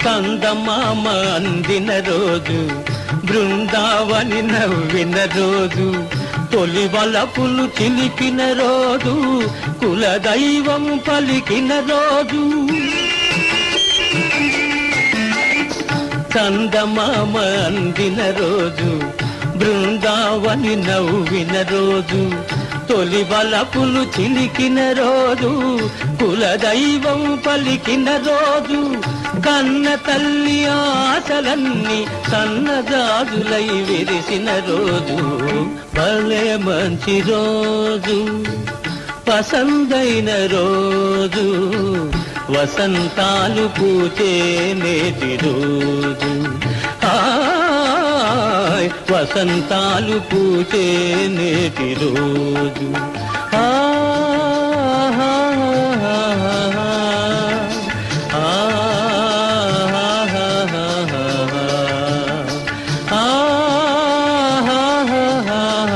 చందమామ అందిన రోజు, బృందావని నవ్విన రోజు, తొలి వలపులు చిలికిన రోజు, కులదైవం పలికిన రోజు. చందమామ అందిన రోజు, బృందావని నవ్విన రోజు, తొలి వలపులు చిలికిన రోజు, కులదైవం పలికిన రోజు. కన్న తల్లి ఆశలన్నీ సన్నజాజులై విరిసిన రోజు, భలే మంచి రోజు, పసందైన రోజు, వసంతాలు పూచే నేటి రోజు. వసంతాలు పూచే నేటి రోజు.